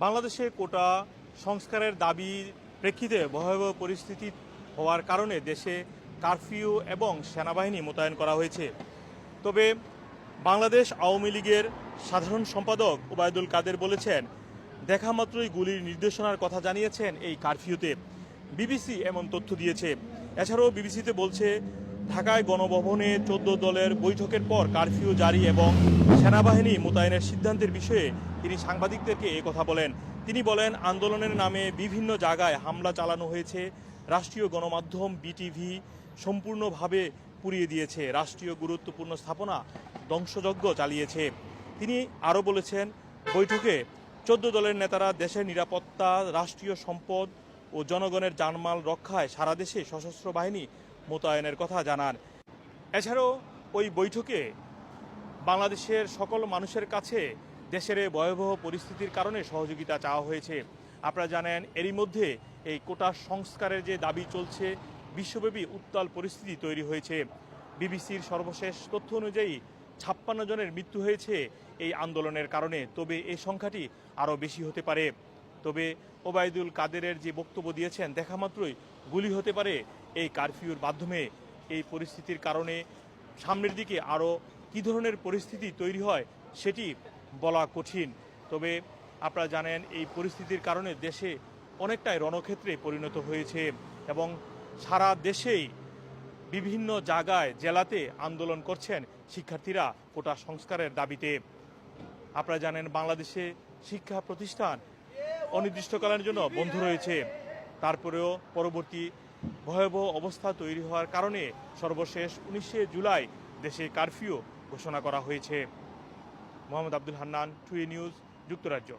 বাংলাদেশে কোটা সংস্কারের দাবির প্রেক্ষিতে ভয়াবহ পরিস্থিতি হওয়ার কারণে দেশে কারফিউ এবং সেনাবাহিনী মোতায়েন করা হয়েছে। তবে বাংলাদেশ আওয়ামী লীগের সাধারণ সম্পাদক ওবায়দুল কাদের বলেছেন, দেখা মাত্রই গুলির নির্দেশনার কথা জানিয়েছেন এই কারফিউতে। বিবিসি এমন তথ্য দিয়েছে। এছাড়াও বিবিসিতে বলছে, ঢাকায় গণভবনে 14 দলের বৈঠকের পর কারফিউ জারি এবং সেনাবাহিনী মোতায়েনের সিদ্ধান্তের বিষয়ে তিনি সাংবাদিকদেরকে কথা বলেন। তিনি বলেন, আন্দোলনের নামে বিভিন্ন জায়গায় হামলা চালানো হয়েছে। রাষ্ট্রীয় গণমাধ্যম বিটিভি সম্পূর্ণভাবে পুড়িয়ে দিয়েছে, রাষ্ট্রীয় গুরুত্বপূর্ণ স্থাপনা ধ্বংসযজ্ঞ চালিয়েছে। তিনি আরও বলেছেন, বৈঠকে 14 দলের নেতারা দেশের নিরাপত্তা, রাষ্ট্রীয় সম্পদ ও জনগণের জানমাল রক্ষায় সারা দেশে সশস্ত্র বাহিনী মোতায়েনের কথা জানান। এছাড়াও ওই বৈঠকে বাংলাদেশের সকল মানুষের কাছে দেশের এই ভয়াবহ পরিস্থিতির কারণে সহযোগিতা চাওয়া হয়েছে। আপনারা জানেন, এরই মধ্যে এই কোটা সংস্কারের যে দাবি চলছে, বিশ্বব্যাপী উত্তাল পরিস্থিতি তৈরি হয়েছে। বিবিসির সর্বশেষ তথ্য অনুযায়ী 56 জনের মৃত্যু হয়েছে এই আন্দোলনের কারণে। তবে এই সংখ্যাটি আরও বেশি হতে পারে। তবে ওবায়দুল কাদেরের যে বক্তব্য দিয়েছেন, দেখা মাত্রই গুলি হতে পারে এই কারফিউর মাধ্যমে। এই পরিস্থিতির কারণে সামনের দিকে আরও কী ধরনের পরিস্থিতি তৈরি হয় সেটি বলা কঠিন। তবে আপনারা জানেন, এই পরিস্থিতির কারণে দেশে অনেকটাই রণক্ষেত্রে পরিণত হয়েছে এবং সারা দেশেই বিভিন্ন জায়গায় জেলাতে আন্দোলন করছেন শিক্ষার্থীরা কোটা সংস্কারের দাবিতে। আপনারা জানেন, বাংলাদেশে শিক্ষা প্রতিষ্ঠান অনির্দিষ্টকালের জন্য বন্ধ রয়েছে। তারপরেও পরবর্তী ভয়াবহ অবস্থা তৈরি হওয়ার কারণে সর্বশেষ 19শে জুলাই দেশে কারফিউ ঘোষণা করা হয়েছে। মোহাম্মদ আব্দুল হান্নান, টুডে নিউজ, যুক্তরাজ্য।